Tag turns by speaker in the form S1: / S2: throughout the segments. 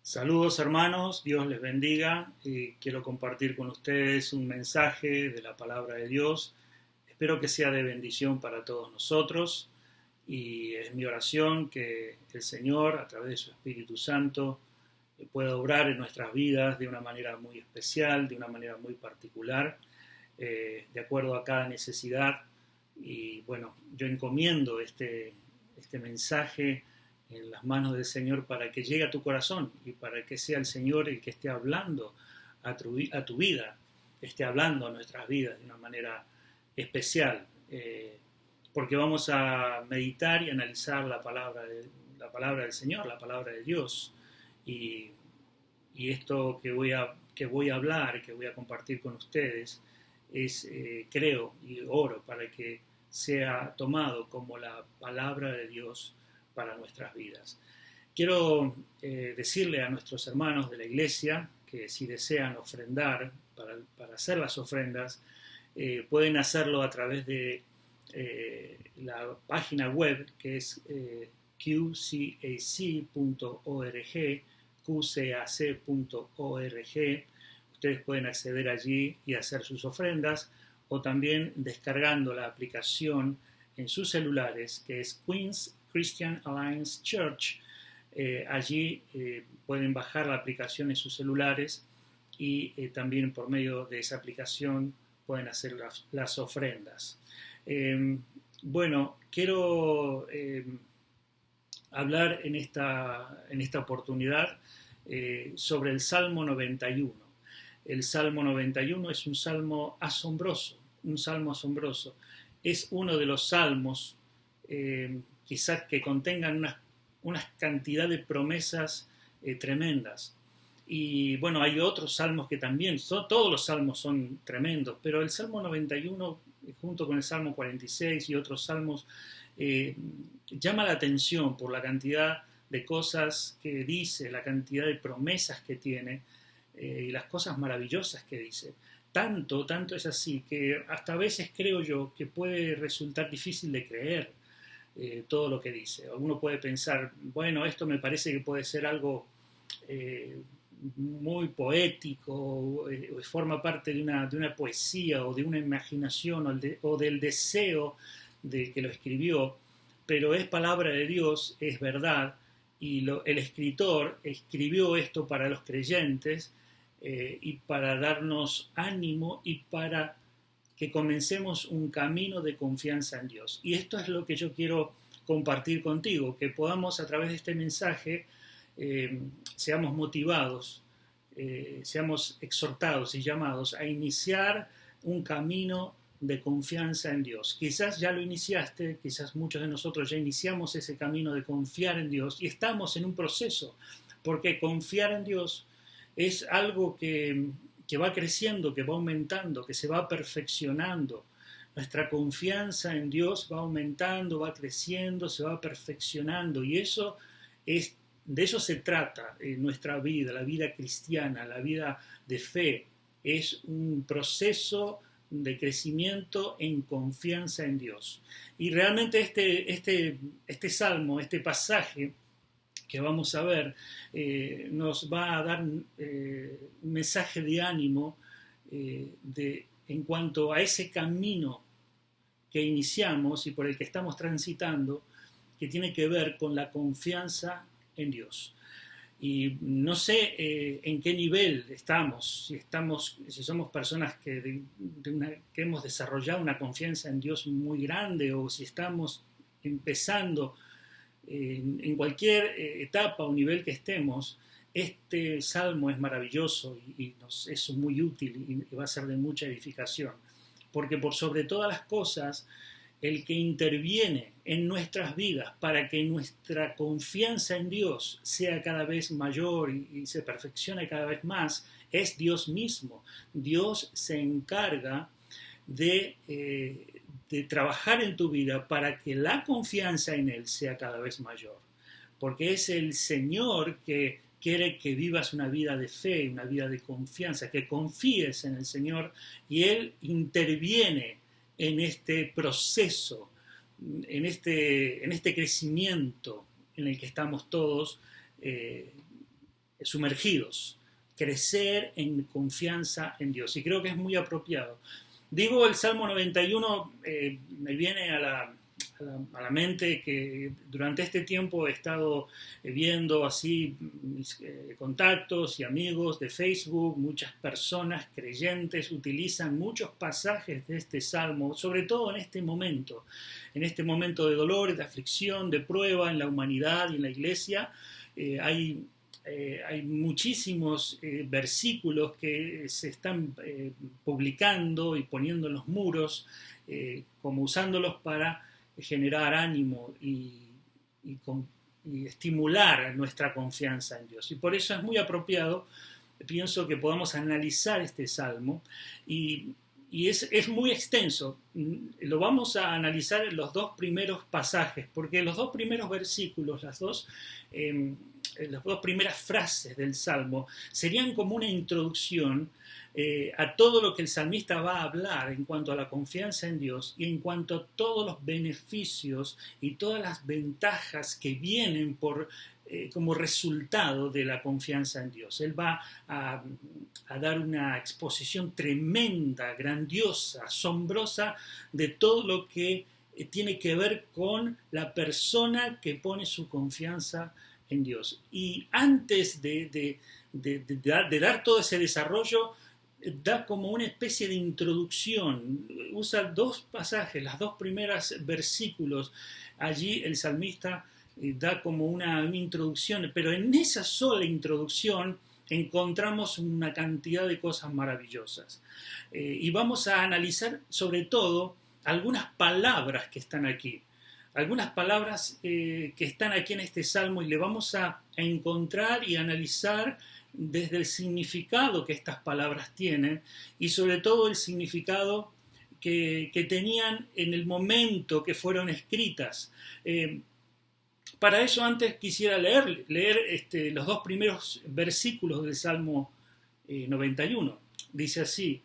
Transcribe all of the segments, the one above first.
S1: Saludos hermanos, Dios les bendiga y quiero compartir con ustedes un mensaje de la palabra de Dios. Espero que sea de bendición para todos nosotros y es mi oración que el Señor, a través de su Espíritu Santo, pueda obrar en nuestras vidas de una manera muy especial, de una manera muy particular, de acuerdo a cada necesidad. Y bueno, yo encomiendo este mensaje en las manos del Señor para que llegue a tu corazón y para que sea el Señor el que esté hablando a tu vida, esté hablando a nuestras vidas de una manera especial, porque vamos a meditar y analizar la palabra del Señor, la palabra de Dios, y, y esto que voy a hablar, que voy a compartir con ustedes, creo y oro para que sea tomado como la palabra de Dios para nuestras vidas. Quiero decirle a nuestros hermanos de la iglesia que si desean ofrendar para hacer las ofrendas, pueden hacerlo a través de la página web que es qcac.org, qcac.org. Ustedes pueden acceder allí y hacer sus ofrendas, o también descargando la aplicación en sus celulares que es Queens Christian Alliance Church. Allí pueden bajar la aplicación en sus celulares y también por medio de esa aplicación pueden hacer las ofrendas. Bueno, quiero hablar en esta oportunidad sobre el Salmo 91. El Salmo 91 es un salmo asombroso, Es uno de los salmos quizás que contengan una cantidad de promesas tremendas. Y bueno, hay otros salmos que también, todos los salmos son tremendos, pero el Salmo 91, junto con el Salmo 46 y otros salmos, llama la atención por la cantidad de cosas que dice, la cantidad de promesas que tiene y las cosas maravillosas que dice. Tanto es así que hasta a veces creo yo que puede resultar difícil de creer todo lo que dice. Uno puede pensar, bueno, esto me parece que puede ser algo muy poético, forma parte de una poesía o de una imaginación o del deseo de que lo escribió, pero es palabra de Dios, es verdad, y el escritor escribió esto para los creyentes y para darnos ánimo y para que comencemos un camino de confianza en Dios. Y esto es lo que yo quiero compartir contigo, que podamos a través de este mensaje seamos motivados, seamos exhortados y llamados a iniciar un camino de confianza en Dios. Quizás ya lo iniciaste, quizás muchos de nosotros ya iniciamos ese camino de confiar en Dios y estamos en un proceso, porque confiar en Dios es algo que va creciendo, que va aumentando, que se va perfeccionando. Nuestra confianza en Dios va aumentando, va creciendo, se va perfeccionando, y de eso se trata en nuestra vida, la vida cristiana, la vida de fe. Es un proceso de crecimiento en confianza en Dios. Y realmente este salmo, este pasaje que vamos a ver, nos va a dar un mensaje de ánimo en cuanto a ese camino que iniciamos y por el que estamos transitando, que tiene que ver con la confianza en Dios. Y no sé en qué nivel estamos, si somos personas que hemos desarrollado una confianza en Dios muy grande, o si estamos empezando. En cualquier etapa o nivel que estemos, este salmo es maravilloso y nos es muy útil y va a ser de mucha edificación, porque por sobre todas las cosas, el que interviene en nuestras vidas para que nuestra confianza en Dios sea cada vez mayor y se perfeccione cada vez más, es Dios mismo. Dios se encarga de trabajar en tu vida para que la confianza en Él sea cada vez mayor, porque es el Señor que quiere que vivas una vida de fe, una vida de confianza, que confíes en el Señor, y Él interviene en este proceso, en este crecimiento en el que estamos todos sumergidos, crecer en confianza en Dios. Y creo que es muy apropiado. Digo el Salmo 91, me viene a la mente que durante este tiempo he estado viendo así mis contactos y amigos de Facebook, muchas personas creyentes utilizan muchos pasajes de este Salmo, sobre todo en este momento de dolor, de aflicción, de prueba en la humanidad y en la iglesia. Hay muchísimos versículos que se están publicando y poniendo en los muros, como usándolos para generar ánimo y estimular nuestra confianza en Dios. Y por eso es muy apropiado, pienso, que podamos analizar este salmo y es muy extenso. Lo vamos a analizar en los dos primeros pasajes, porque los dos primeros versículos, las dos primeras frases del Salmo serían como una introducción a todo lo que el salmista va a hablar en cuanto a la confianza en Dios y en cuanto a todos los beneficios y todas las ventajas que vienen como resultado de la confianza en Dios. Él va a dar una exposición tremenda, grandiosa, asombrosa de todo lo que tiene que ver con la persona que pone su confianza en Dios. Y antes de dar todo ese desarrollo, da como una especie de introducción. Usa dos pasajes, las dos primeras versículos. Allí el salmista da como una introducción, pero en esa sola introducción encontramos una cantidad de cosas maravillosas. Y vamos a analizar sobre todo algunas palabras que están aquí. Algunas palabras que están aquí en este salmo y le vamos a encontrar y analizar desde el significado que estas palabras tienen y sobre todo el significado que tenían en el momento que fueron escritas. Para eso antes quisiera leer los dos primeros versículos del Salmo 91. Dice así: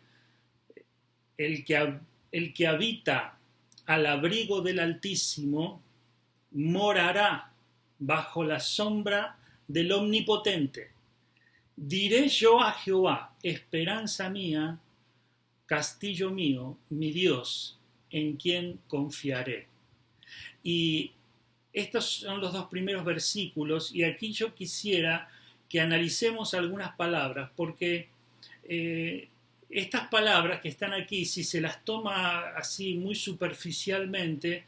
S1: el que habita al abrigo del Altísimo morará bajo la sombra del Omnipotente. Diré yo a Jehová, esperanza mía, castillo mío, mi Dios, en quien confiaré. Y estos son los dos primeros versículos, y aquí yo quisiera que analicemos algunas palabras, porque estas palabras que están aquí, si se las toma así muy superficialmente,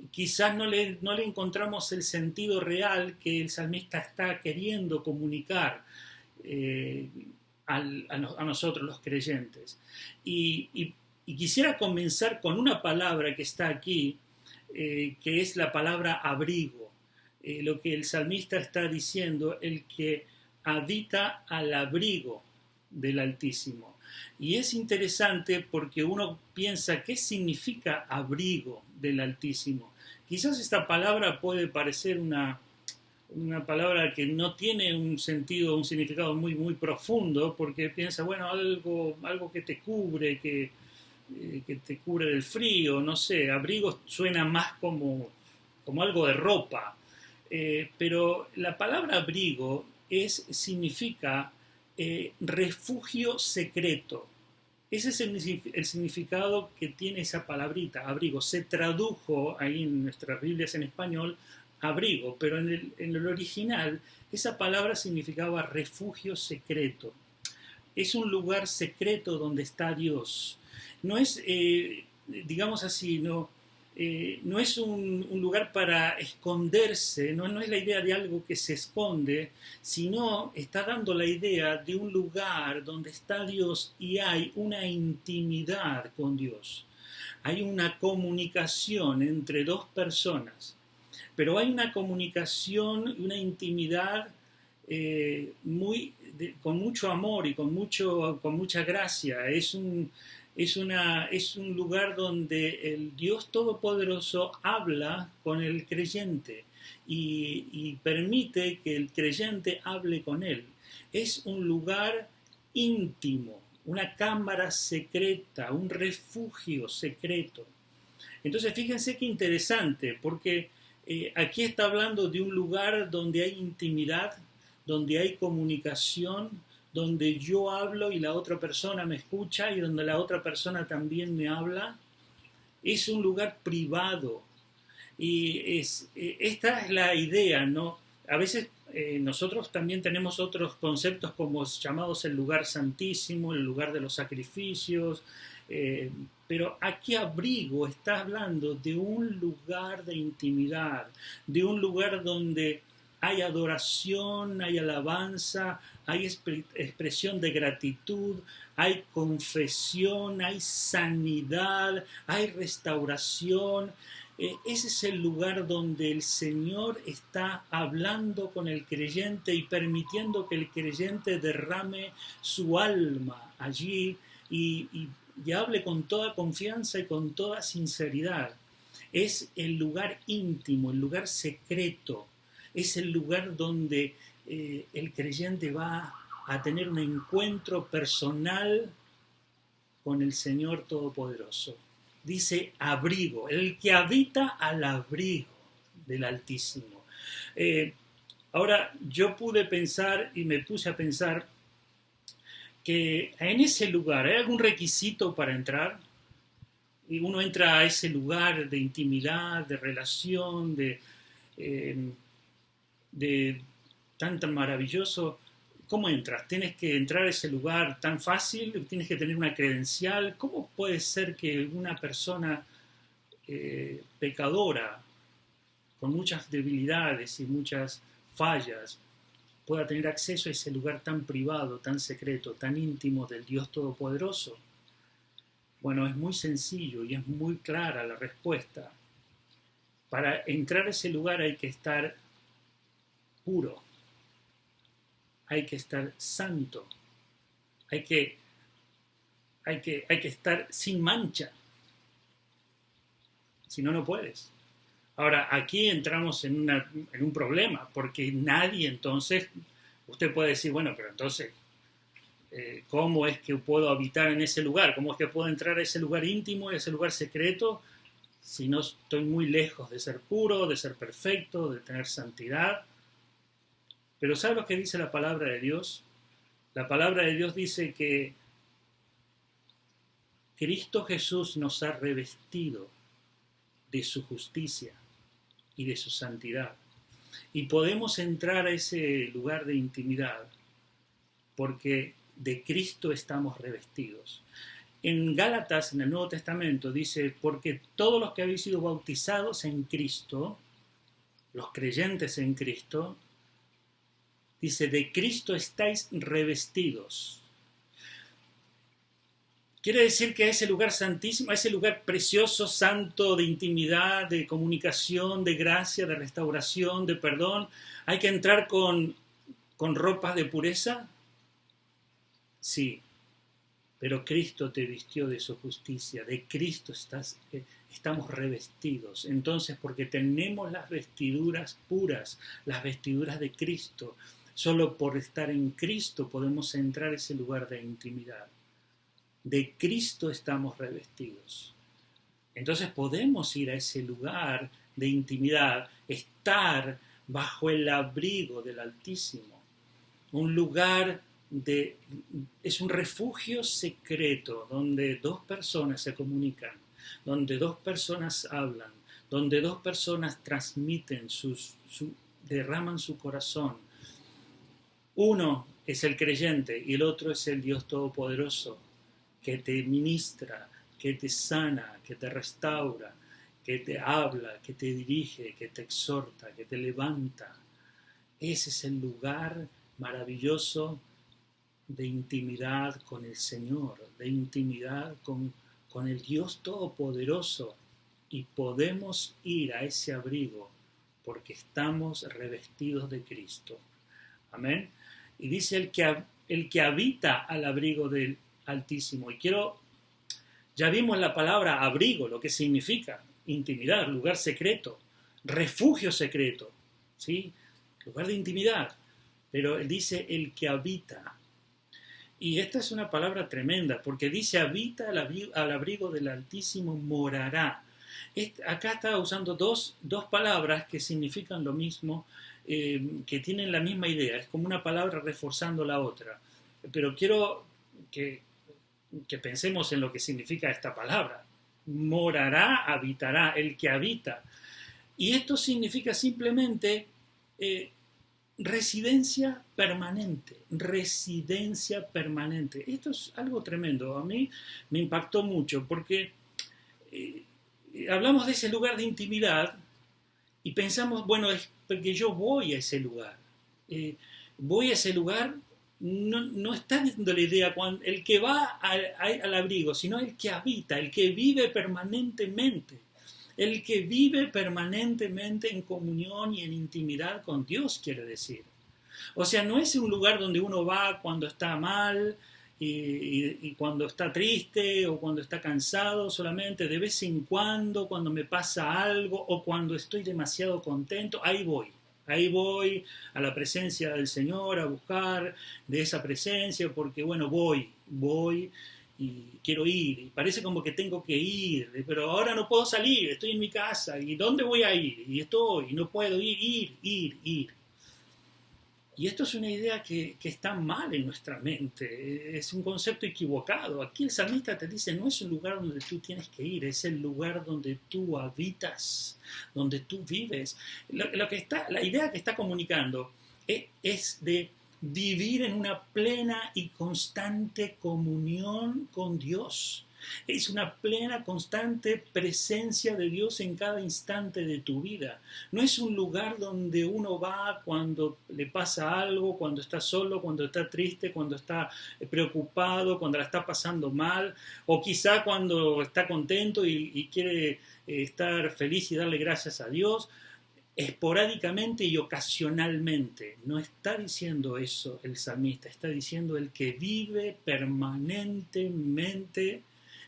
S1: quizás no le encontramos el sentido real que el salmista está queriendo comunicar a nosotros los creyentes. Y quisiera comenzar con una palabra que está aquí, que es la palabra abrigo. Lo que el salmista está diciendo, el que habita al abrigo del Altísimo. Y es interesante porque uno piensa, ¿qué significa abrigo del Altísimo? Quizás esta palabra puede parecer una palabra que no tiene un sentido, un significado muy, muy profundo, porque piensa, bueno, algo que te cubre, que te cubre del frío, no sé, abrigo suena más como algo de ropa, pero la palabra abrigo significa refugio secreto. Ese es el significado que tiene esa palabrita, abrigo. Se tradujo ahí en nuestras Biblias en español abrigo, pero en el original esa palabra significaba refugio secreto. Es un lugar secreto donde está Dios. No es, digamos así, no es un lugar para esconderse, no es la idea de algo que se esconde, sino está dando la idea de un lugar donde está Dios y hay una intimidad con Dios. Hay una comunicación entre dos personas, pero hay una comunicación, una intimidad con mucho amor y con mucha gracia. Es un lugar donde el Dios Todopoderoso habla con el creyente y permite que el creyente hable con él. Es un lugar íntimo, una cámara secreta, un refugio secreto. Entonces fíjense qué interesante, porque aquí está hablando de un lugar donde hay intimidad, donde hay comunicación, donde yo hablo y la otra persona me escucha y donde la otra persona también me habla. Es un lugar privado. Y esta es la idea, ¿no? A veces nosotros también tenemos otros conceptos como llamados el lugar santísimo, el lugar de los sacrificios, pero aquí abrigo está hablando de un lugar de intimidad, de un lugar donde hay adoración, hay alabanza, hay expresión de gratitud, hay confesión, hay sanidad, hay restauración. Ese es el lugar donde el Señor está hablando con el creyente y permitiendo que el creyente derrame su alma allí y hable con toda confianza y con toda sinceridad. Es el lugar íntimo, el lugar secreto, es el lugar donde el creyente va a tener un encuentro personal con el Señor Todopoderoso. Dice abrigo, el que habita al abrigo del Altísimo. Ahora, yo pude pensar y me puse a pensar que en ese lugar, ¿hay algún requisito para entrar? Y uno entra a ese lugar de intimidad, de relación, de tan maravilloso. ¿Cómo entras? ¿Tienes que entrar a ese lugar tan fácil? ¿Tienes que tener una credencial? ¿Cómo puede ser que una persona pecadora, con muchas debilidades y muchas fallas, pueda tener acceso a ese lugar tan privado, tan secreto, tan íntimo del Dios Todopoderoso? Bueno, es muy sencillo y es muy clara la respuesta. Para entrar a ese lugar hay que estar puro, hay que estar santo, hay que estar sin mancha. Si no, no puedes. Ahora, aquí entramos en un problema, porque nadie entonces, usted puede decir, bueno, pero entonces, ¿cómo es que puedo habitar en ese lugar? ¿Cómo es que puedo entrar a ese lugar íntimo, a ese lugar secreto, si no estoy muy lejos de ser puro, de ser perfecto, de tener santidad? Pero ¿sabe lo que dice la palabra de Dios? La palabra de Dios dice que Cristo Jesús nos ha revestido de su justicia y de su santidad. Y podemos entrar a ese lugar de intimidad porque de Cristo estamos revestidos. En Gálatas, en el Nuevo Testamento, dice, porque todos los que habéis sido bautizados en Cristo, los creyentes en Cristo, dice, de Cristo estáis revestidos. Quiere decir que a ese lugar santísimo, a ese lugar precioso, santo, de intimidad, de comunicación, de gracia, de restauración, de perdón, ¿hay que entrar con ropas de pureza? Sí, pero Cristo te vistió de su justicia, de Cristo estamos revestidos. Entonces, porque tenemos las vestiduras puras, las vestiduras de Cristo, solo por estar en Cristo podemos entrar a ese lugar de intimidad. De Cristo estamos revestidos. Entonces podemos ir a ese lugar de intimidad, estar bajo el abrigo del Altísimo. Un lugar es un refugio secreto donde dos personas se comunican, donde dos personas hablan, donde dos personas transmiten, derraman su corazón. Uno es el creyente y el otro es el Dios Todopoderoso, que te ministra, que te sana, que te restaura, que te habla, que te dirige, que te exhorta, que te levanta. Ese es el lugar maravilloso de intimidad con el Señor, de intimidad con el Dios Todopoderoso. Y podemos ir a ese abrigo porque estamos revestidos de Cristo. Amén. Y dice el que habita al abrigo del Altísimo. Y ya vimos la palabra abrigo, lo que significa intimidad, lugar secreto, refugio secreto, ¿sí? Lugar de intimidad. Pero él dice el que habita. Y esta es una palabra tremenda, porque dice habita al abrigo del Altísimo morará. Acá está usando dos palabras que significan lo mismo que tienen la misma idea, es como una palabra reforzando la otra. Pero quiero que pensemos en lo que significa esta palabra. Morará, habitará, el que habita. Y esto significa simplemente residencia permanente, residencia permanente. Esto es algo tremendo. A mí me impactó mucho porque hablamos de ese lugar de intimidad y pensamos, bueno, es porque yo voy a ese lugar. Voy a ese lugar, no está diciendo la idea el que va al abrigo, sino el que habita, el que vive permanentemente. El que vive permanentemente en comunión y en intimidad con Dios, quiere decir. O sea, no es un lugar donde uno va cuando está mal y cuando está triste o cuando está cansado solamente, de vez en cuando me pasa algo o cuando estoy demasiado contento, ahí voy. Ahí voy a la presencia del Señor, a buscar de esa presencia, porque bueno, voy y quiero ir, y parece como que tengo que ir, pero ahora no puedo salir, estoy en mi casa, ¿y dónde voy a ir? Y no puedo ir. Y esto es una idea que está mal en nuestra mente, es un concepto equivocado. Aquí el salmista te dice, no es un lugar donde tú tienes que ir, es el lugar donde tú habitas, donde tú vives. La idea que está comunicando es de vivir en una plena y constante comunión con Dios. Es una plena, constante presencia de Dios en cada instante de tu vida. No es un lugar donde uno va cuando le pasa algo, cuando está solo, cuando está triste, cuando está preocupado, cuando la está pasando mal, o quizá cuando está contento y quiere estar feliz y darle gracias a Dios. Esporádicamente y ocasionalmente. No está diciendo eso el salmista, está diciendo el que vive permanentemente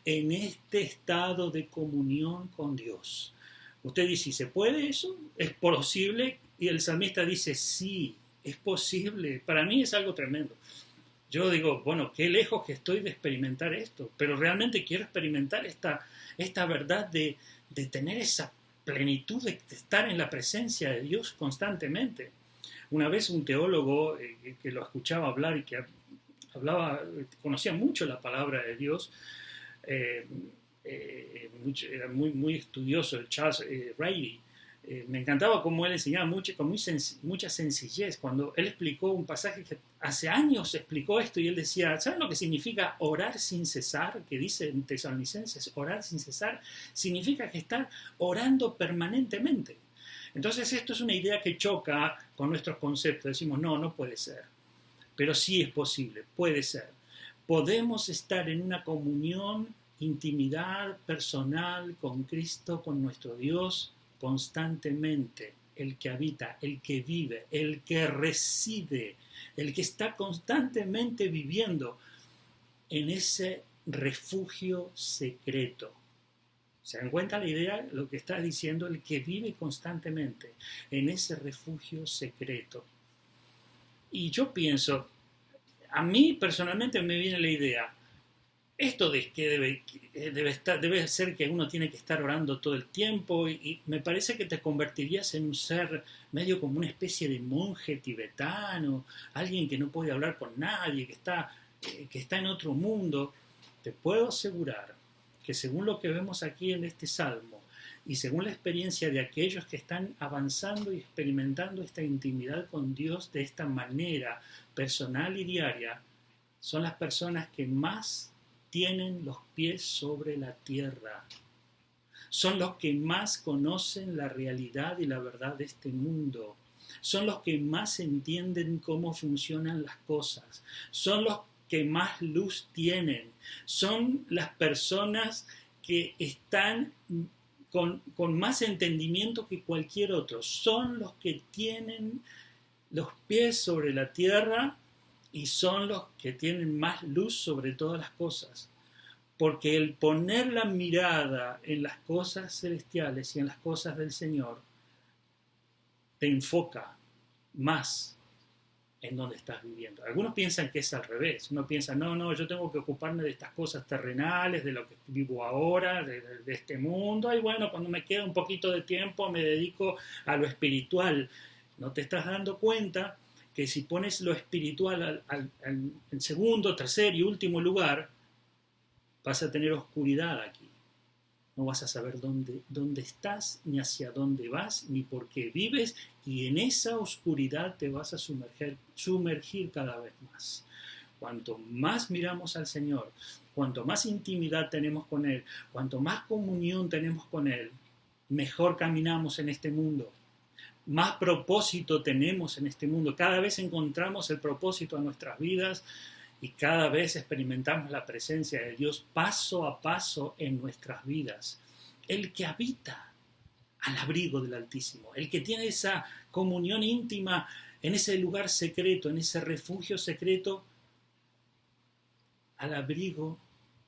S1: en este estado de comunión con Dios. Usted dice, ¿se puede eso? ¿Es posible? Y el salmista dice, sí, es posible. Para mí es algo tremendo. Yo digo, bueno, qué lejos que estoy de experimentar esto, pero realmente quiero experimentar esta verdad de tener esa plenitud de estar en la presencia de Dios constantemente. Una vez un teólogo que lo escuchaba hablar y que conocía mucho la palabra de Dios, era muy estudioso, el Charles Riley. Me encantaba cómo él enseñaba con mucha sencillez. Cuando él explicó un pasaje que hace años explicó esto y él decía, ¿saben lo que significa orar sin cesar? Que dice en Tesalonicenses, orar sin cesar, significa que estar orando permanentemente. Entonces esto es una idea que choca con nuestros conceptos. Decimos, no puede ser. Pero sí es posible, puede ser. Podemos estar en una comunión, intimidad personal con Cristo, con nuestro Dios, constantemente. El que habita, el que vive, el que reside, el que está constantemente viviendo en ese refugio secreto. ¿Se dan cuenta la idea? Lo que está diciendo, el que vive constantemente en ese refugio secreto. Y yo pienso, a mí personalmente me viene la idea, esto de que debe ser que uno tiene que estar orando todo el tiempo y me parece que te convertirías en un ser medio como una especie de monje tibetano, alguien que no puede hablar con nadie, que está en otro mundo. Te puedo asegurar que según lo que vemos aquí en este salmo y según la experiencia de aquellos que están avanzando y experimentando esta intimidad con Dios de esta manera personal y diaria, son las personas que más tienen los pies sobre la tierra. Son los que más conocen la realidad y la verdad de este mundo. Son los que más entienden cómo funcionan las cosas. Son los que más luz tienen. Son las personas que están con más entendimiento que cualquier otro. Son los que tienen los pies sobre la tierra y son los que tienen más luz sobre todas las cosas. Porque el poner la mirada en las cosas celestiales y en las cosas del Señor te enfoca más en donde estás viviendo. Algunos piensan que es al revés. Uno piensa, no, yo tengo que ocuparme de estas cosas terrenales, de lo que vivo ahora, de este mundo. Y bueno, cuando me queda un poquito de tiempo me dedico a lo espiritual. No te estás dando cuenta que si pones lo espiritual en segundo, tercer y último lugar, vas a tener oscuridad aquí. No vas a saber dónde estás, ni hacia dónde vas, ni por qué vives, y en esa oscuridad te vas a sumergir cada vez más. Cuanto más miramos al Señor, cuanto más intimidad tenemos con Él, cuanto más comunión tenemos con Él, mejor caminamos en este mundo. Más propósito tenemos en este mundo. Cada vez encontramos el propósito en nuestras vidas y cada vez experimentamos la presencia de Dios paso a paso en nuestras vidas. El que habita al abrigo del Altísimo, el que tiene esa comunión íntima en ese lugar secreto, en ese refugio secreto, al abrigo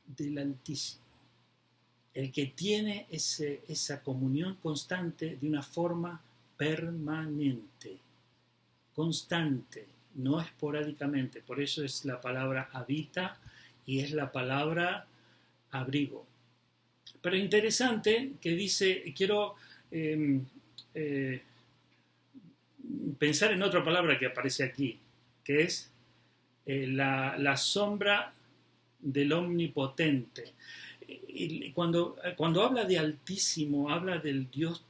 S1: del Altísimo. El que tiene esa comunión constante de una forma permanente, constante, no esporádicamente. Por eso es la palabra habita y es la palabra abrigo. Pero interesante que dice, quiero pensar en otra palabra que aparece aquí, que es la sombra del Omnipotente. Y cuando habla de Altísimo, habla del Dios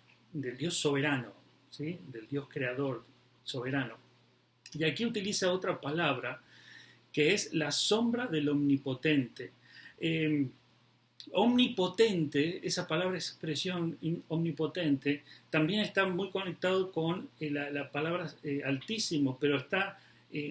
S1: soberano, ¿sí? Del Dios creador soberano. Y aquí utiliza otra palabra que es la sombra del Omnipotente. Omnipotente, esa palabra, expresión omnipotente, también está muy conectado con la palabra Altísimo, pero está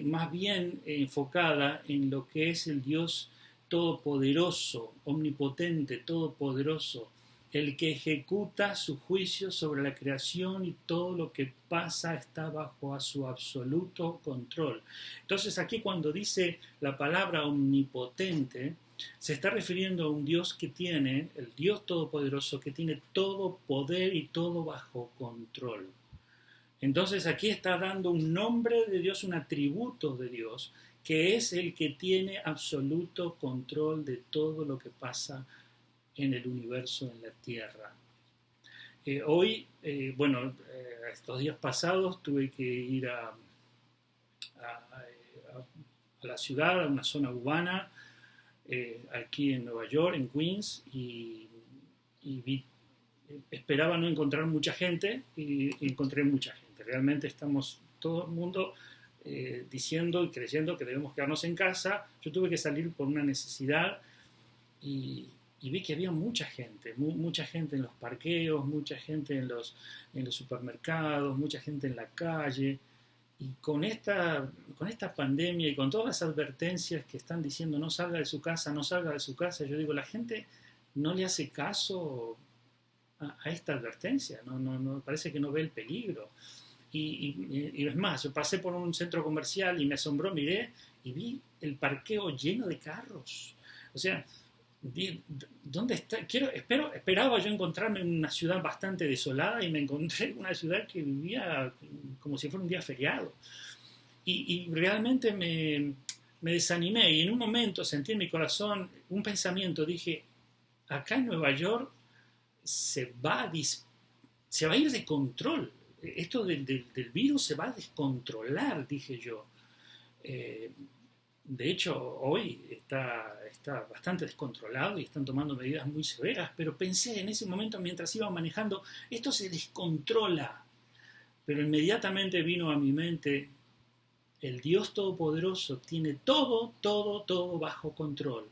S1: más bien enfocada en lo que es el Dios todopoderoso, omnipotente, todopoderoso, el que ejecuta su juicio sobre la creación y todo lo que pasa está bajo a su absoluto control. Entonces aquí cuando dice la palabra omnipotente, se está refiriendo a un Dios que tiene, el Dios todopoderoso, que tiene todo poder y todo bajo control. Entonces aquí está dando un nombre de Dios, un atributo de Dios, que es el que tiene absoluto control de todo lo que pasa en el universo, en la tierra. Hoy, estos días pasados tuve que ir a la ciudad, a una zona urbana, aquí en Nueva York, en Queens, y esperaba no encontrar mucha gente y encontré mucha gente. Realmente estamos todo el mundo diciendo y creyendo que debemos quedarnos en casa. Yo tuve que salir por una necesidad y vi que había mucha gente en los parqueos, mucha gente en los supermercados, mucha gente en la calle. Y con esta pandemia y con todas las advertencias que están diciendo no salga de su casa, no salga de su casa, yo digo, la gente no le hace caso a esta advertencia, no parece que no ve el peligro. Y es más, yo pasé por un centro comercial y me asombró, miré y vi el parqueo lleno de carros. O sea, ¿dónde está? Esperaba yo encontrarme en una ciudad bastante desolada y me encontré en una ciudad que vivía como si fuera un día feriado. Y realmente me desanimé y en un momento sentí en mi corazón un pensamiento, dije, acá en Nueva York se va a ir de control. Esto del virus se va a descontrolar, dije yo. De hecho, hoy está bastante descontrolado y están tomando medidas muy severas, pero pensé en ese momento mientras iba manejando, esto se descontrola. Pero inmediatamente vino a mi mente, el Dios Todopoderoso tiene todo bajo control.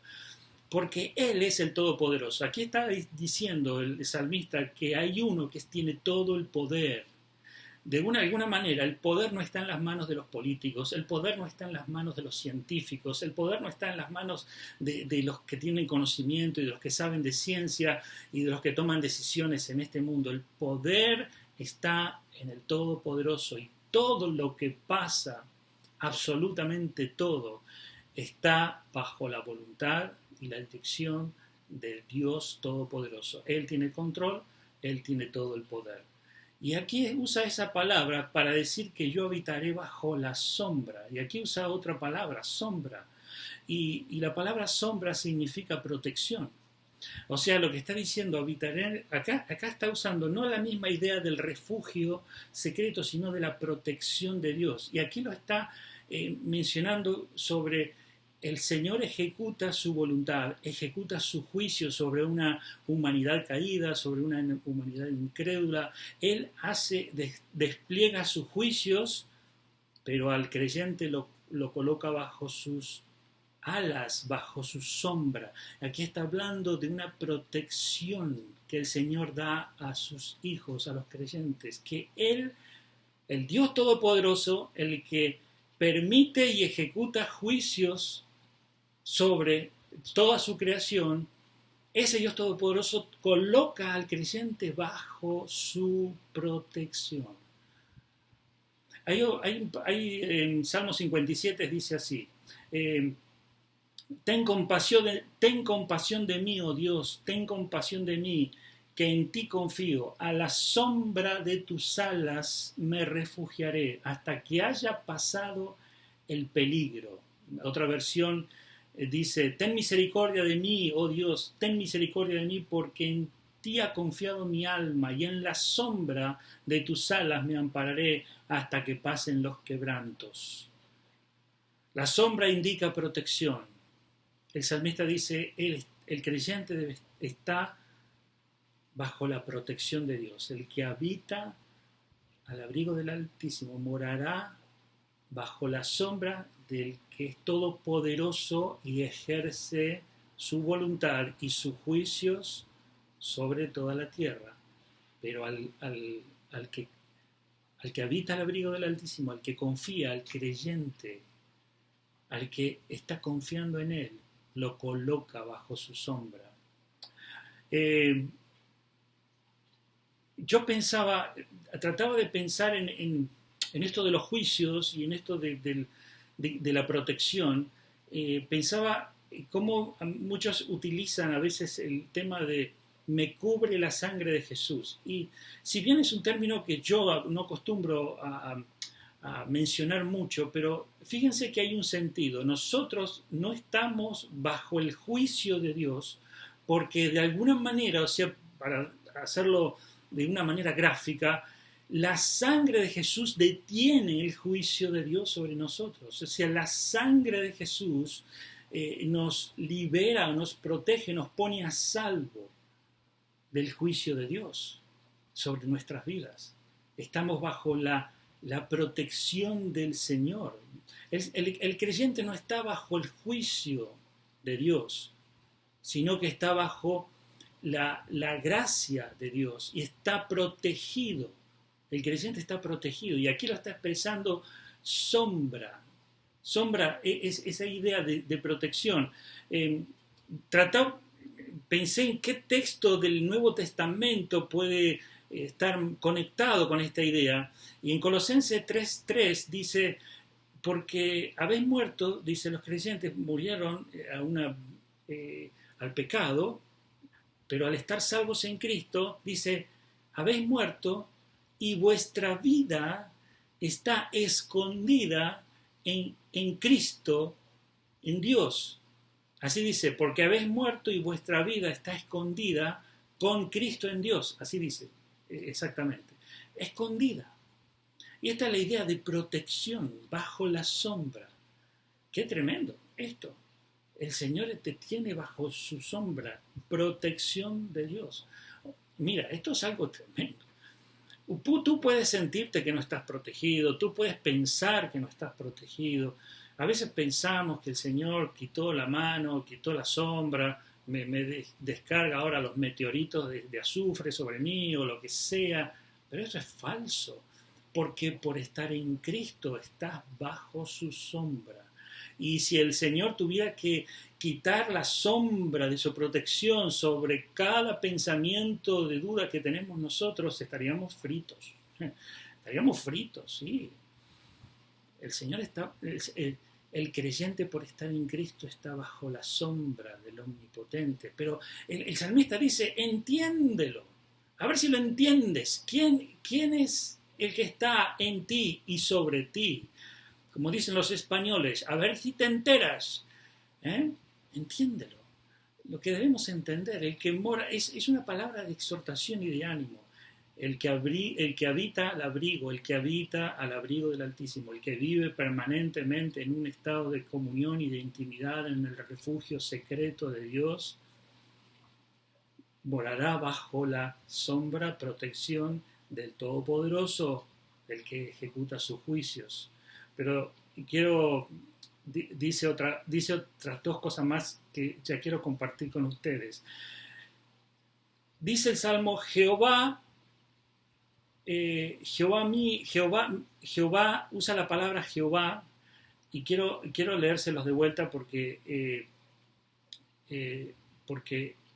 S1: Porque Él es el Todopoderoso. Aquí está diciendo el salmista que hay uno que tiene todo el poder. De alguna manera, el poder no está en las manos de los políticos, el poder no está en las manos de los científicos, el poder no está en las manos de los que tienen conocimiento y de los que saben de ciencia y de los que toman decisiones en este mundo. El poder está en el Todopoderoso y todo lo que pasa, absolutamente todo, está bajo la voluntad y la dirección del Dios Todopoderoso. Él tiene control, Él tiene todo el poder. Y aquí usa esa palabra para decir que yo habitaré bajo la sombra. Y aquí usa otra palabra, sombra. Y la palabra sombra significa protección. O sea, lo que está diciendo habitaré, acá está usando no la misma idea del refugio secreto, sino de la protección de Dios. Y aquí lo está mencionando sobre el Señor ejecuta su voluntad, ejecuta su juicio sobre una humanidad caída, sobre una humanidad incrédula. Él despliega sus juicios, pero al creyente lo coloca bajo sus alas, bajo su sombra. Aquí está hablando de una protección que el Señor da a sus hijos, a los creyentes, que Él, el Dios Todopoderoso, el que permite y ejecuta juicios sobre toda su creación, ese Dios Todopoderoso coloca al creyente bajo su protección. Hay en Salmo 57 dice así, ten compasión de mí, oh Dios, ten compasión de mí, que en ti confío. A la sombra de tus alas me refugiaré hasta que haya pasado el peligro. Otra versión dice, ten misericordia de mí, oh Dios, ten misericordia de mí, porque en ti ha confiado mi alma, y en la sombra de tus alas me ampararé hasta que pasen los quebrantos. La sombra indica protección. El salmista dice, el creyente está bajo la protección de Dios. El que habita al abrigo del Altísimo morará bajo la sombra del que es todopoderoso y ejerce su voluntad y sus juicios sobre toda la tierra. Pero al que habita al abrigo del Altísimo, al que confía, al creyente, al que está confiando en Él, lo coloca bajo su sombra. Yo trataba de pensar en esto de los juicios y en esto de la protección. Pensaba cómo muchos utilizan a veces el tema de me cubre la sangre de Jesús. Y si bien es un término que yo no acostumbro a mencionar mucho, pero fíjense que hay un sentido. Nosotros no estamos bajo el juicio de Dios porque de alguna manera, o sea, para hacerlo de una manera gráfica, la sangre de Jesús detiene el juicio de Dios sobre nosotros. O sea, la sangre de Jesús nos libera, nos protege, nos pone a salvo del juicio de Dios sobre nuestras vidas. Estamos bajo la protección del Señor. El creyente no está bajo el juicio de Dios, sino que está bajo la gracia de Dios y está protegido. El creyente está protegido y aquí lo está expresando sombra. Sombra es esa idea de protección. Pensé en qué texto del Nuevo Testamento puede estar conectado con esta idea. Y en Colosenses 3:3 dice, porque habéis muerto, dice, los creyentes murieron al pecado, pero al estar salvos en Cristo, dice, habéis muerto y vuestra vida está escondida en Cristo, en Dios. Así dice, porque habéis muerto y vuestra vida está escondida con Cristo en Dios. Así dice, exactamente. Escondida. Y esta es la idea de protección bajo la sombra. Qué tremendo esto. El Señor te tiene bajo su sombra, protección de Dios. Mira, esto es algo tremendo. Tú puedes sentirte que no estás protegido, tú puedes pensar que no estás protegido. A veces pensamos que el Señor quitó la mano, quitó la sombra, me descarga ahora los meteoritos de azufre sobre mí o lo que sea, pero eso es falso, porque por estar en Cristo estás bajo su sombra. Y si el Señor tuviera que quitar la sombra de su protección sobre cada pensamiento de duda que tenemos nosotros, estaríamos fritos. Estaríamos fritos, sí. El Señor está... El creyente por estar en Cristo está bajo la sombra del Omnipotente. Pero el salmista dice, entiéndelo. A ver si lo entiendes. ¿Quién es el que está en ti y sobre ti? Como dicen los españoles, a ver si te enteras. Entiéndelo. lo que debemos entender, el que mora, es una palabra de exhortación y de ánimo. El que habita al abrigo, el que habita al abrigo del Altísimo, el que vive permanentemente en un estado de comunión y de intimidad en el refugio secreto de Dios, morará bajo la sombra, protección del Todopoderoso, el que ejecuta sus juicios. Pero dice otras dos cosas más que ya quiero compartir con ustedes. Dice el Salmo, Jehová usa la palabra Jehová, y quiero leérselos de vuelta porque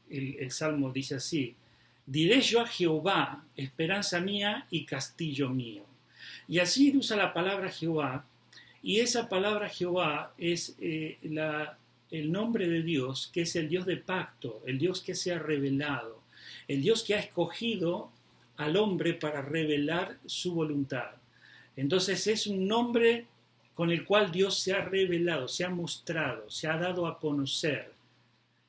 S1: el Salmo dice así: diré yo a Jehová, esperanza mía y castillo mío. Y así usa la palabra Jehová, y esa palabra Jehová es el nombre de Dios, que es el Dios de pacto, el Dios que se ha revelado, el Dios que ha escogido al hombre para revelar su voluntad. Entonces es un nombre con el cual Dios se ha revelado, se ha mostrado, se ha dado a conocer.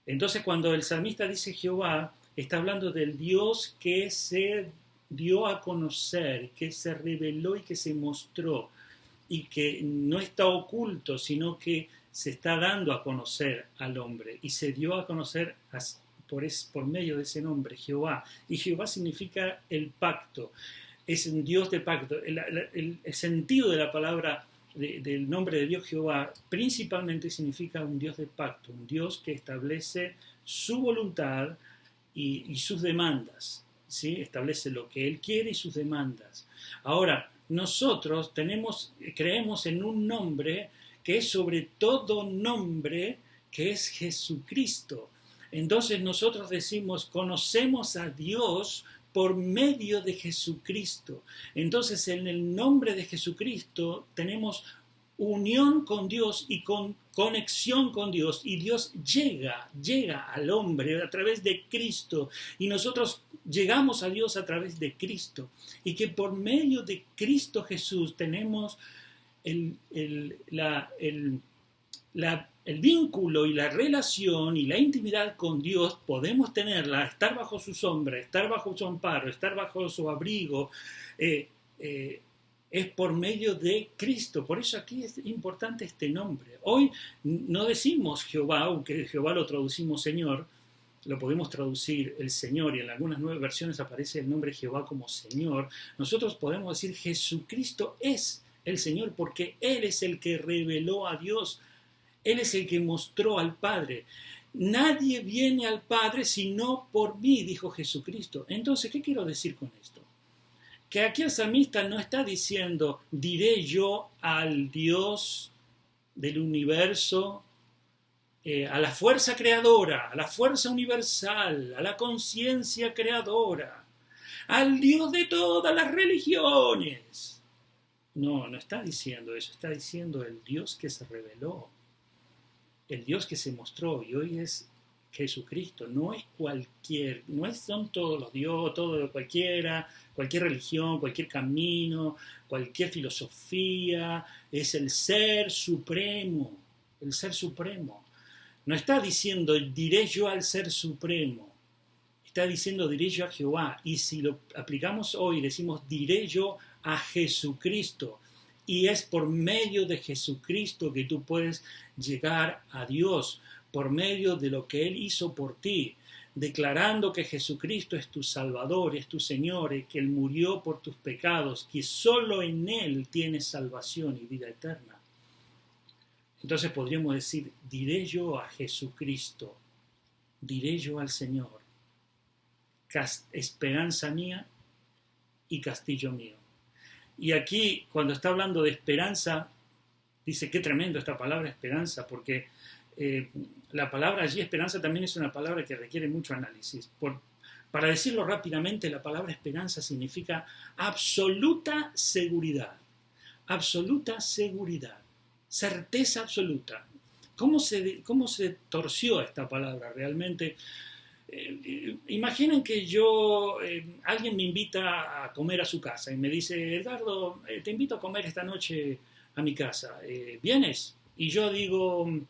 S1: Entonces cuando el salmista dice Jehová, está hablando del Dios que se dio a conocer, que se reveló y que se mostró, y que no está oculto, sino que se está dando a conocer al hombre, y se dio a conocer por medio de ese nombre, Jehová. Y Jehová significa el pacto, es un Dios de pacto. El sentido de la palabra, del nombre de Dios Jehová, principalmente significa un Dios de pacto, un Dios que establece su voluntad y sus demandas, ¿sí? Establece lo que Él quiere y sus demandas. Ahora, nosotros creemos en un nombre que es sobre todo nombre, que es Jesucristo. Entonces nosotros decimos, conocemos a Dios por medio de Jesucristo. Entonces en el nombre de Jesucristo tenemos unión con Dios y conexión con Dios, y Dios llega al hombre a través de Cristo, y nosotros llegamos a Dios a través de Cristo, y que por medio de Cristo Jesús tenemos el vínculo y la relación y la intimidad con Dios, podemos tenerla, estar bajo su sombra, estar bajo su amparo, estar bajo su abrigo, es por medio de Cristo. Por eso aquí es importante este nombre. Hoy no decimos Jehová, aunque Jehová lo traducimos Señor, lo podemos traducir el Señor, y en algunas nuevas versiones aparece el nombre Jehová como Señor. Nosotros podemos decir Jesucristo es el Señor, porque Él es el que reveló a Dios, Él es el que mostró al Padre. Nadie viene al Padre sino por mí, dijo Jesucristo. Entonces, ¿qué quiero decir con esto? Que aquí el salmista no está diciendo, diré yo al Dios del universo, a la fuerza creadora, a la fuerza universal, a la conciencia creadora, al Dios de todas las religiones. No está diciendo eso, está diciendo el Dios que se reveló, el Dios que se mostró, y hoy es Jesucristo. No es son todos los dioses, cualquier religión, cualquier camino, cualquier filosofía. Es el ser supremo, el ser supremo. No está diciendo diré yo al ser supremo, está diciendo diré yo a Jehová. Y si lo aplicamos hoy, decimos diré yo a Jesucristo. Y es por medio de Jesucristo que tú puedes llegar a Dios, por medio de lo que Él hizo por ti, declarando que Jesucristo es tu Salvador, es tu Señor, y que Él murió por tus pecados, que solo en Él tienes salvación y vida eterna. Entonces podríamos decir, diré yo a Jesucristo, diré yo al Señor, esperanza mía y castillo mío. Y aquí, cuando está hablando de esperanza, dice, qué tremendo esta palabra esperanza, porque la palabra allí esperanza también es una palabra que requiere mucho análisis. Para decirlo rápidamente, la palabra esperanza significa absoluta seguridad, certeza absoluta. ¿Cómo se torció esta palabra realmente? Imaginen que alguien me invita a comer a su casa y me dice, Edgardo, te invito a comer esta noche a mi casa, ¿vienes? Y yo digo,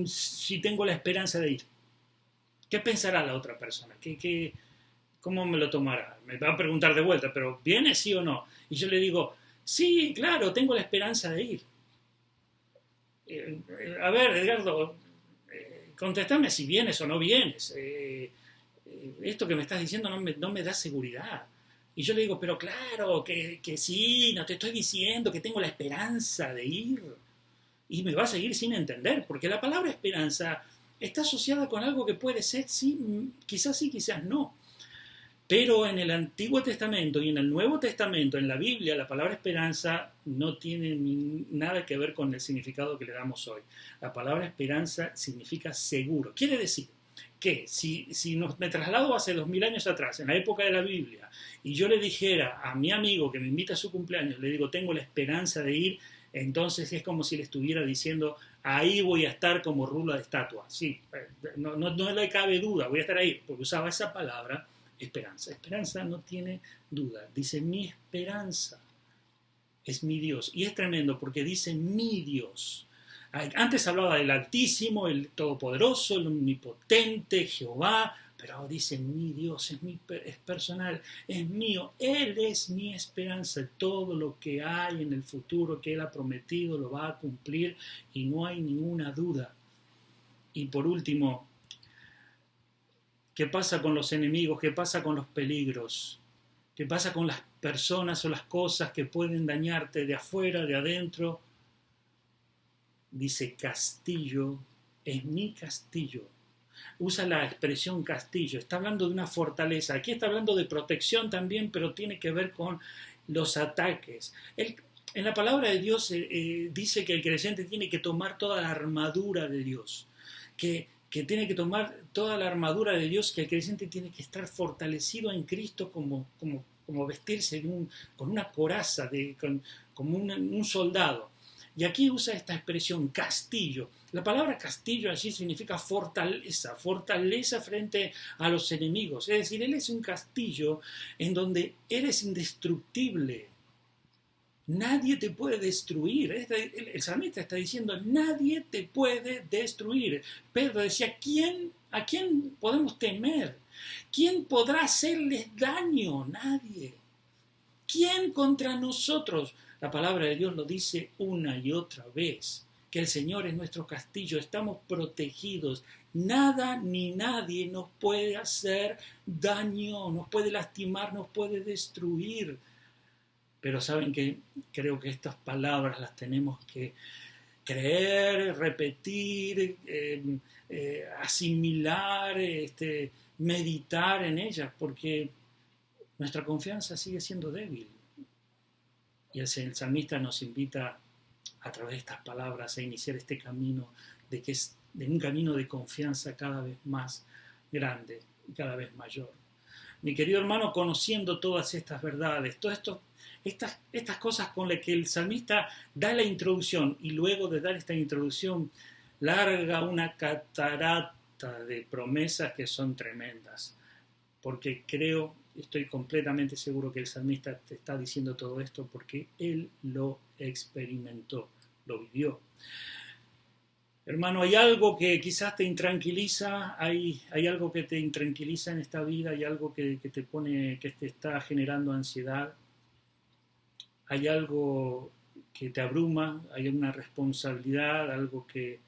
S1: si tengo la esperanza de ir? ¿Qué pensará la otra persona? ¿Cómo me lo tomará? Me va a preguntar de vuelta, pero ¿viene sí o no? Y yo le digo, sí, claro, tengo la esperanza de ir. A ver, Edgardo, contéstame si vienes o no vienes. Esto que me estás diciendo no me da seguridad. Y yo le digo, pero claro, que sí, no te estoy diciendo que tengo la esperanza de ir. Y me va a seguir sin entender, porque la palabra esperanza está asociada con algo que puede ser sí, quizás no. Pero en el Antiguo Testamento y en el Nuevo Testamento, en la Biblia, la palabra esperanza no tiene nada que ver con el significado que le damos hoy. La palabra esperanza significa seguro. Quiere decir que si me traslado hace 2000 años atrás, en la época de la Biblia, y yo le dijera a mi amigo que me invita a su cumpleaños, le digo, tengo la esperanza de ir, entonces es como si le estuviera diciendo, ahí voy a estar como rula de estatua. Sí, no le cabe duda, voy a estar ahí, porque usaba esa palabra esperanza. Esperanza no tiene duda. Dice, mi esperanza es mi Dios. Y es tremendo porque dice mi Dios. Antes hablaba del Altísimo, el Todopoderoso, el Omnipotente, Jehová, pero ahora dice mi Dios, es personal, es mío. Él es mi esperanza. Todo lo que hay en el futuro que Él ha prometido lo va a cumplir y no hay ninguna duda. Y por último, ¿qué pasa con los enemigos? ¿Qué pasa con los peligros? ¿Qué pasa con las personas o las cosas que pueden dañarte de afuera, de adentro? Dice castillo, es mi castillo. Usa la expresión castillo, está hablando de una fortaleza. Aquí está hablando de protección también, pero tiene que ver con los ataques. En la palabra de Dios dice que el creyente tiene que tomar toda la armadura de Dios, que tiene que tomar toda la armadura de Dios, que el creyente tiene que estar fortalecido en Cristo como vestirse con una coraza, como un soldado. Y aquí usa esta expresión castillo. La palabra castillo allí significa fortaleza, fortaleza frente a los enemigos. Es decir, Él es un castillo en donde eres indestructible. Nadie te puede destruir. El salmista está diciendo, nadie te puede destruir. Pedro decía, ¿a quién podemos temer? ¿Quién podrá hacerles daño? Nadie. ¿Quién contra nosotros? La palabra de Dios lo dice una y otra vez, que el Señor es nuestro castillo, estamos protegidos. Nada ni nadie nos puede hacer daño, nos puede lastimar, nos puede destruir. Pero saben que creo que estas palabras las tenemos que creer, repetir, asimilar, meditar en ellas, porque nuestra confianza sigue siendo débil. Y el salmista nos invita a través de estas palabras a iniciar este camino de un camino de confianza cada vez más grande y cada vez mayor. Mi querido hermano, conociendo todas estas verdades, todas estas cosas con las que el salmista da la introducción y luego de dar esta introducción larga una catarata de promesas que son tremendas, porque estoy completamente seguro que el salmista te está diciendo todo esto porque él lo experimentó, lo vivió. Hermano, hay algo que quizás te intranquiliza, hay algo que te intranquiliza en esta vida, hay algo que te está generando ansiedad, hay algo que te abruma, hay una responsabilidad, algo que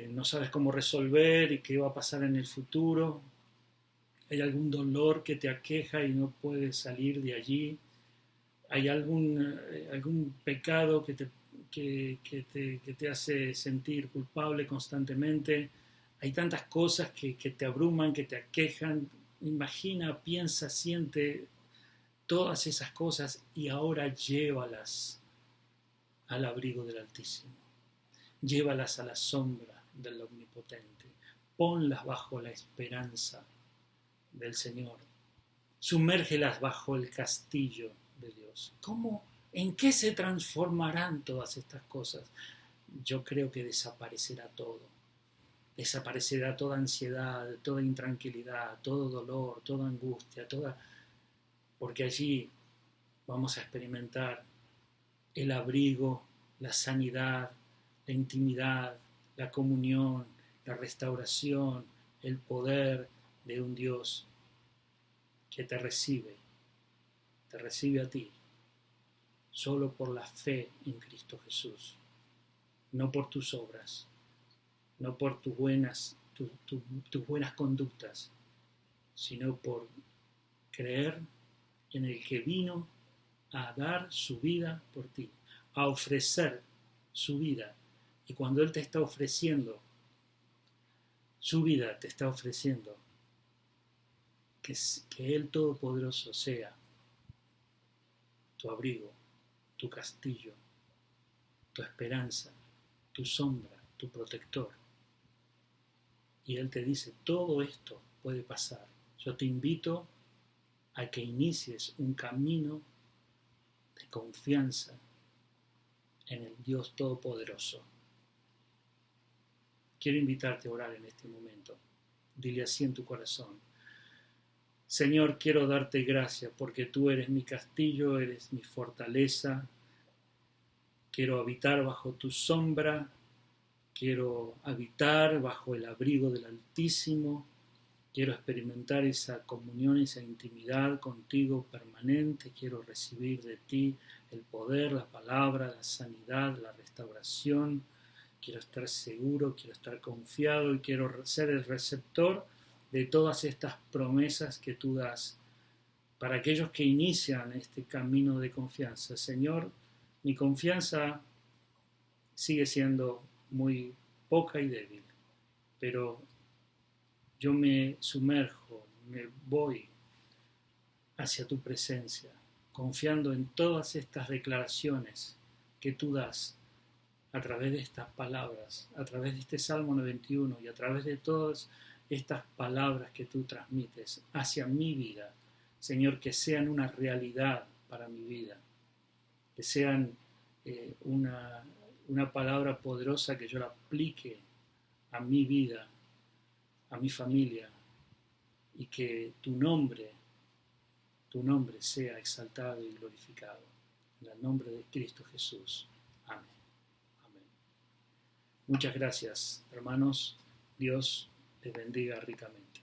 S1: no sabes cómo resolver y qué va a pasar en el futuro. Hay algún dolor que te aqueja y no puedes salir de allí. Hay algún pecado que te hace sentir culpable constantemente. Hay tantas cosas que te abruman, que te aquejan. Imagina, piensa, siente todas esas cosas y ahora llévalas al abrigo del Altísimo. Llévalas a la sombra del Omnipotente. Ponlas bajo la esperanza del Señor. Sumérgelas bajo el castillo de Dios. ¿Cómo? ¿En qué se transformarán todas estas cosas? Yo creo que desaparecerá todo. Desaparecerá toda ansiedad, toda intranquilidad, todo dolor, toda angustia, porque allí vamos a experimentar el abrigo, la sanidad, la intimidad, la comunión, la restauración, el poder de un Dios que te recibe a ti, solo por la fe en Cristo Jesús, no por tus obras, no por tus buenas conductas, sino por creer en el que vino a dar su vida por ti, a ofrecer su vida. Y cuando Él te está ofreciendo su vida, te está ofreciendo que Él Todopoderoso sea tu abrigo, tu castillo, tu esperanza, tu sombra, tu protector. Y Él te dice, todo esto puede pasar. Yo te invito a que inicies un camino de confianza en el Dios Todopoderoso. Quiero invitarte a orar en este momento. Dile así en tu corazón: Señor, quiero darte gracias porque tú eres mi castillo, eres mi fortaleza. Quiero habitar bajo tu sombra, quiero habitar bajo el abrigo del Altísimo. Quiero experimentar esa comunión, esa intimidad contigo permanente. Quiero recibir de ti el poder, la palabra, la sanidad, la restauración. Quiero estar seguro, quiero estar confiado y quiero ser el receptor de todas estas promesas que tú das para aquellos que inician este camino de confianza. Señor, mi confianza sigue siendo muy poca y débil, pero yo me sumerjo, me voy hacia tu presencia, confiando en todas estas declaraciones que tú das a través de estas palabras, a través de este Salmo 91 y a través de todas estas palabras que tú transmites hacia mi vida. Señor, que sean una realidad para mi vida, que sean una palabra poderosa que yo la aplique a mi vida, a mi familia, y que tu nombre sea exaltado y glorificado. En el nombre de Cristo Jesús. Amén. Amén. Muchas gracias, hermanos. Dios les bendiga ricamente.